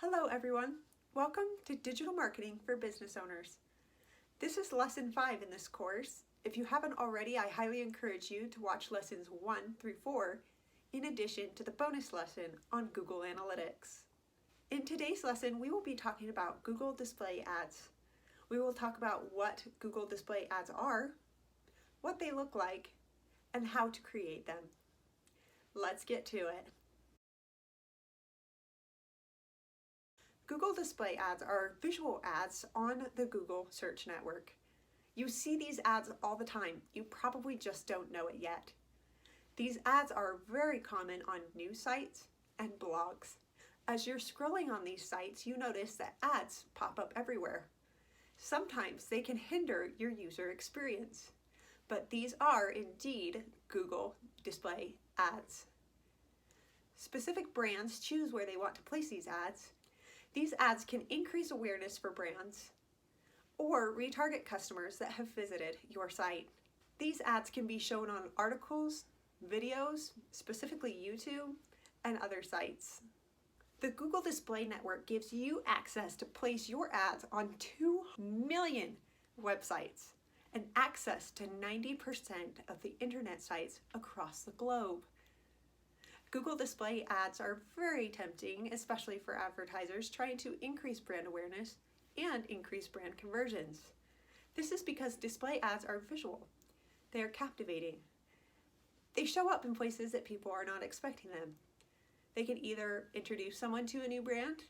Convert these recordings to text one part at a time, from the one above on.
Hello everyone, welcome to Digital Marketing for Business Owners. This is lesson 5 in this course. If you haven't already, I highly encourage you to watch lessons 1 through 4 in addition to the bonus lesson on Google Analytics. In today's lesson, we will be talking about Google Display Ads. We will talk about what Google Display Ads are, what they look like, and how to create them. Let's get to it. Google Display Ads are visual ads on the Google Search Network. You see these ads all the time. You probably just don't know it yet. These ads are very common on news sites and blogs. As you're scrolling on these sites, you notice that ads pop up everywhere. Sometimes they can hinder your user experience, but these are indeed Google Display Ads. Specific brands choose where they want to place these ads. These ads can increase awareness for brands or retarget customers that have visited your site. These ads can be shown on articles, videos, specifically YouTube, and other sites. The Google Display Network gives you access to place your ads on 2 million websites and access to 90% of the internet sites across the globe. Google Display Ads are very tempting, especially for advertisers trying to increase brand awareness and increase brand conversions. This is because display ads are visual. They are captivating. They show up in places that people are not expecting them. They can either introduce someone to a new brand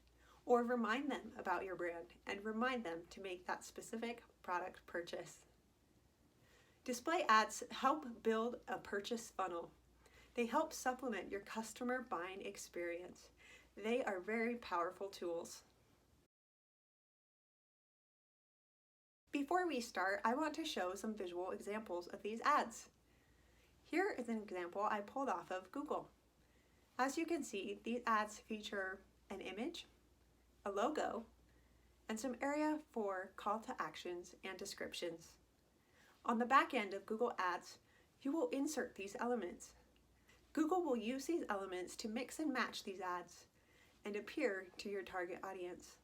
or remind them about your brand and remind them to make that specific product purchase. Display ads help build a purchase funnel. They help supplement your customer buying experience. They are very powerful tools. Before we start, I want to show some visual examples of these ads. Here is an example I pulled off of Google. As you can see, these ads feature an image, a logo, and some area for call to actions and descriptions. On the back end of Google Ads, you will insert these elements. Google will use these elements to mix and match these ads and appear to your target audience.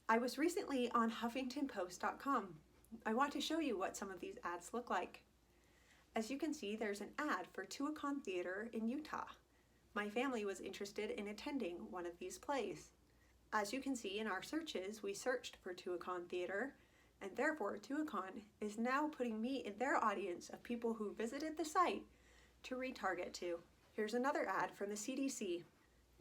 I was recently on HuffingtonPost.com. I want to show you what some of these ads look like. As you can see, there's an ad for Tuacahn Theater in Utah. My family was interested in attending one of these plays. As you can see in our searches, we searched for Tuacahn Theater, and therefore Tuacahn is now putting me in their audience of people who visited the site to retarget to. Here's another ad from the CDC.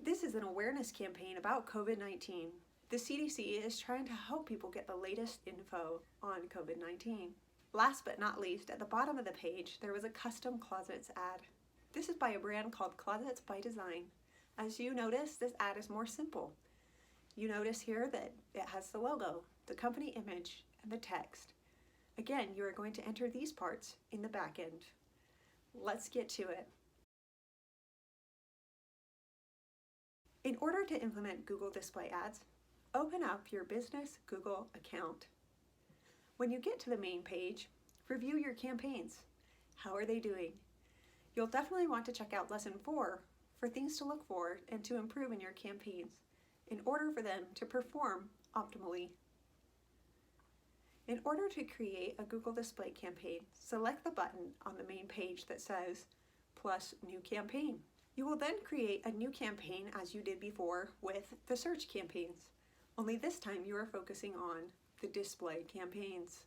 This is an awareness campaign about COVID-19. The CDC is trying to help people get the latest info on COVID-19. Last but not least, at the bottom of the page, there was a custom closets ad. This is by a brand called Closets by Design. As you notice, this ad is more simple. You notice here that it has the logo, the company image, and the text. Again, you are going to enter these parts in the back end. Let's get to it. In order to implement Google Display Ads, open up your business Google account. When you get to the main page, review your campaigns. How are they doing? You'll definitely want to check out lesson 4 for things to look for and to improve in your campaigns in order for them to perform optimally. In order to create a Google Display campaign, select the button on the main page that says plus new campaign. You will then create a new campaign as you did before with the search campaigns, only this time you are focusing on the display campaigns.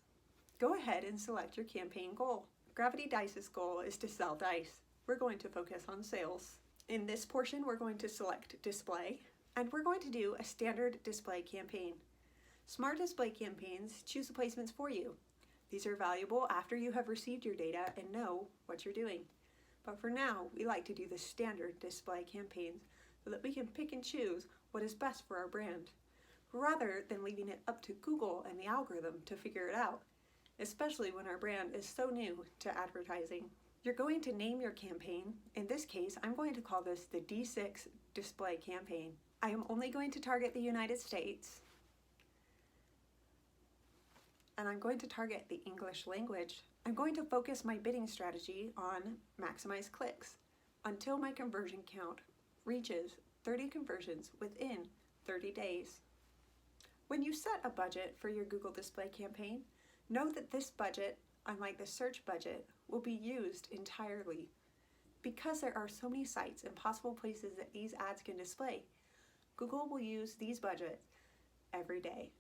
Go ahead and select your campaign goal. Gravity Dice's goal is to sell dice. We're going to focus on sales. In this portion, we're going to select display, and we're going to do a standard display campaign. Smart display campaigns choose the placements for you. These are valuable after you have received your data and know what you're doing. But for now, we like to do the standard display campaigns so that we can pick and choose what is best for our brand, rather than leaving it up to Google and the algorithm to figure it out, especially when our brand is so new to advertising. You're going to name your campaign. In this case, I'm going to call this the D6 display campaign. I am only going to target the United States, and I'm going to target the English language. I'm going to focus my bidding strategy on maximize clicks until my conversion count reaches 30 conversions within 30 days. When you set a budget for your Google Display campaign, know that this budget, unlike the search budget, will be used entirely. Because there are so many sites and possible places that these ads can display, Google will use these budgets every day.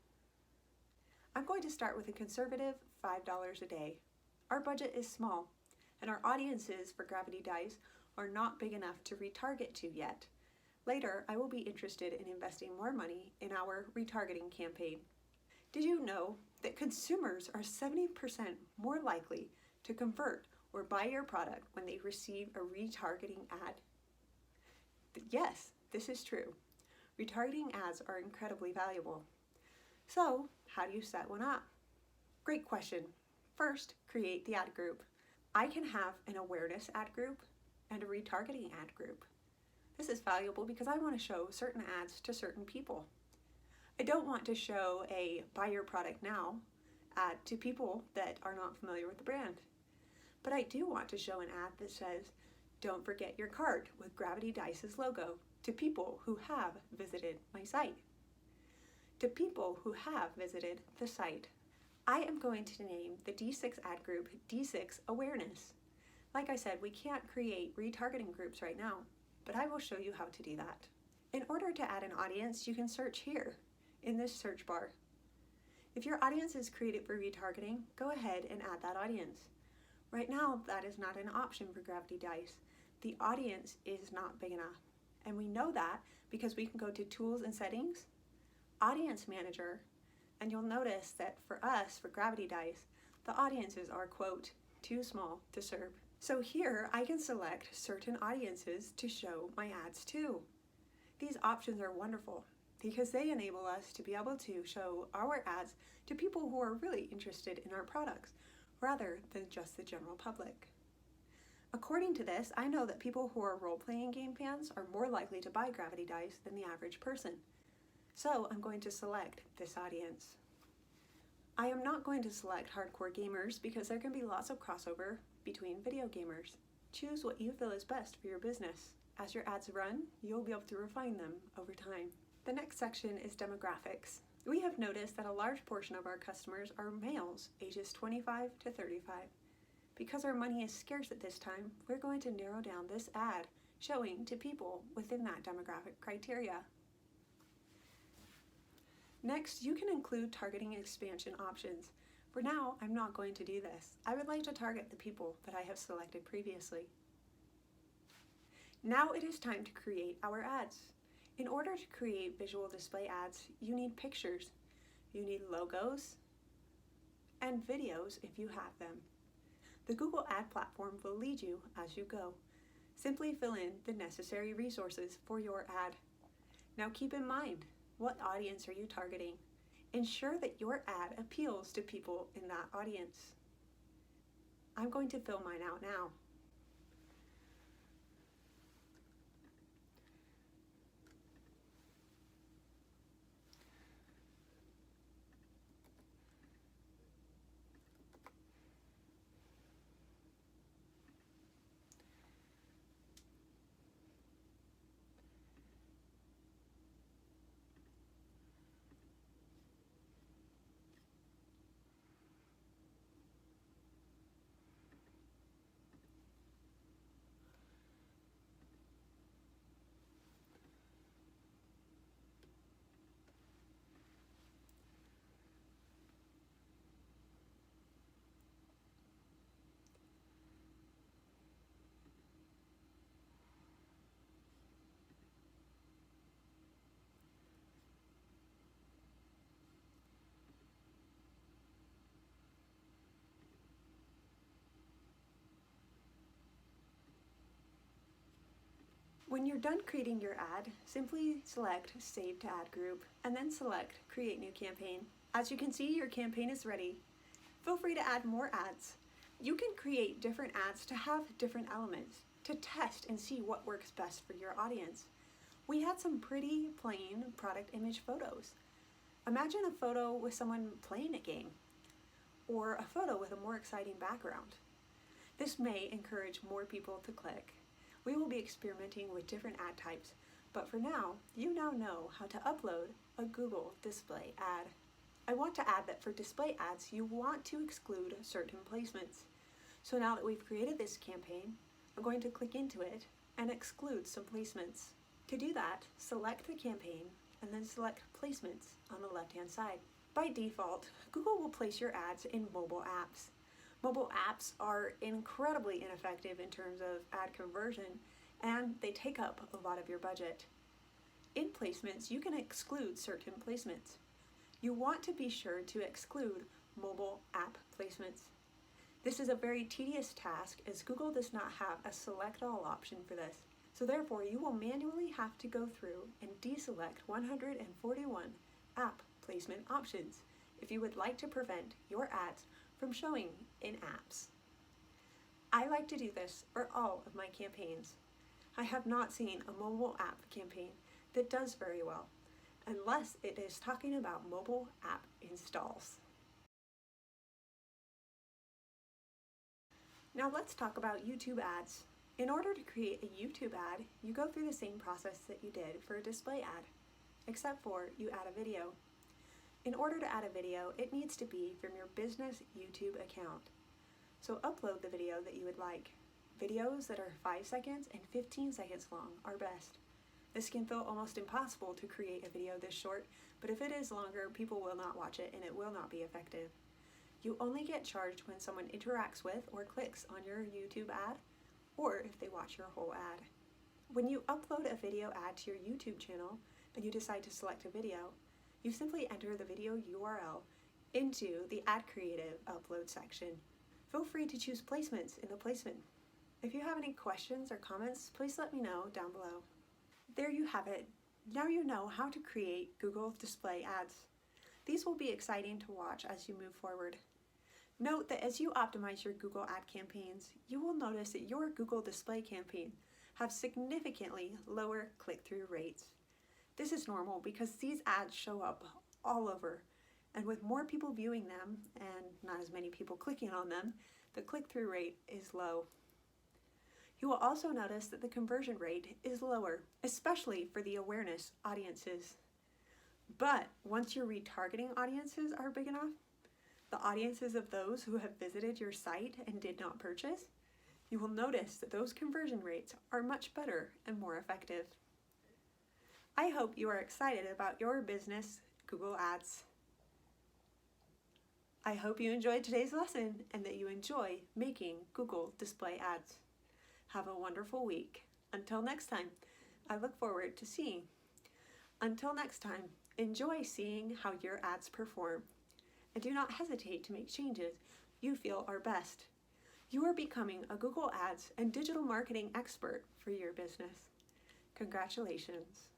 I'm going to start with a conservative $5 a day. Our budget is small, and our audiences for Gravity Dice are not big enough to retarget to yet. Later, I will be interested in investing more money in our retargeting campaign. Did you know that consumers are 70% more likely to convert or buy your product when they receive a retargeting ad? Yes, this is true. Retargeting ads are incredibly valuable. So, how do you set one up? Great question. First, create the ad group. I can have an awareness ad group and a retargeting ad group. This is valuable because I want to show certain ads to certain people. I don't want to show a buy your product now ad to people that are not familiar with the brand. But I do want to show an ad that says, don't forget your cart with Gravity Dice's logo to people who have visited my site. To people who have visited the site. I am going to name the D6 ad group D6 Awareness. Like I said, we can't create retargeting groups right now, but I will show you how to do that. In order to add an audience, you can search here in this search bar. If your audience is created for retargeting, go ahead and add that audience. Right now, that is not an option for Gravity Dice. The audience is not big enough. And we know that because we can go to Tools and Settings, Audience Manager, and you'll notice that for us, for Gravity Dice, the audiences are, quote, too small to serve. So here I can select certain audiences to show my ads to. These options are wonderful because they enable us to be able to show our ads to people who are really interested in our products rather than just the general public. According to this, I know that people who are role-playing game fans are more likely to buy Gravity Dice than the average person. So I'm going to select this audience. I am not going to select hardcore gamers because there can be lots of crossover between video gamers. Choose what you feel is best for your business. As your ads run, you'll be able to refine them over time. The next section is demographics. We have noticed that a large portion of our customers are males ages 25 to 35. Because our money is scarce at this time, we're going to narrow down this ad showing to people within that demographic criteria. Next, you can include targeting expansion options. For now, I'm not going to do this. I would like to target the people that I have selected previously. Now it is time to create our ads. In order to create visual display ads, you need pictures, you need logos, and videos if you have them. The Google Ad Platform will lead you as you go. Simply fill in the necessary resources for your ad. Now keep in mind, what audience are you targeting? Ensure that your ad appeals to people in that audience. I'm going to fill mine out now. When you're done creating your ad, simply select Save to Ad Group and then select Create New Campaign. As you can see, your campaign is ready. Feel free to add more ads. You can create different ads to have different elements, to test and see what works best for your audience. We had some pretty plain product image photos. Imagine a photo with someone playing a game, or a photo with a more exciting background. This may encourage more people to click. We will be experimenting with different ad types, But for now, you now know how to upload a Google display ad. I want to add that for display ads, you want to exclude certain placements. So now that we've created this campaign, I'm going to click into it and exclude some placements. To do that, select the campaign and then select placements on the left-hand side. By default, Google will place your ads in mobile apps. Mobile apps are incredibly ineffective in terms of ad conversion, and they take up a lot of your budget. In placements, you can exclude certain placements. You want to be sure to exclude mobile app placements. This is a very tedious task as Google does not have a select all option for this. So therefore, you will manually have to go through and deselect 141 app placement options if you would like to prevent your ads from showing in apps. I like to do this for all of my campaigns. I have not seen a mobile app campaign that does very well, unless it is talking about mobile app installs. Now let's talk about YouTube ads. In order to create a YouTube ad, you go through the same process that you did for a display ad, except for you add a video. In order to add a video, it needs to be from your business YouTube account. So upload the video that you would like. Videos that are 5 seconds and 15 seconds long are best. This can feel almost impossible to create a video this short, but if it is longer, people will not watch it and it will not be effective. You only get charged when someone interacts with or clicks on your YouTube ad, or if they watch your whole ad. When you upload a video ad to your YouTube channel and you decide to select a video, you simply enter the video URL into the Ad Creative Upload section. Feel free to choose placements in the placement. If you have any questions or comments, please let me know down below. There you have it. Now you know how to create Google display ads. These will be exciting to watch as you move forward. Note that as you optimize your Google ad campaigns, you will notice that your Google display campaign have significantly lower click-through rates. This is normal because these ads show up all over, and with more people viewing them and not as many people clicking on them, the click-through rate is low. You will also notice that the conversion rate is lower, especially for the awareness audiences. But once your retargeting audiences are big enough, the audiences of those who have visited your site and did not purchase, you will notice that those conversion rates are much better and more effective. I hope you are excited about your business Google Ads. I hope you enjoyed today's lesson and that you enjoy making Google display ads. Have a wonderful week. Until next time, I look forward to seeing. Until next time, enjoy seeing how your ads perform. And do not hesitate to make changes you feel are best. You are becoming a Google Ads and digital marketing expert for your business. Congratulations.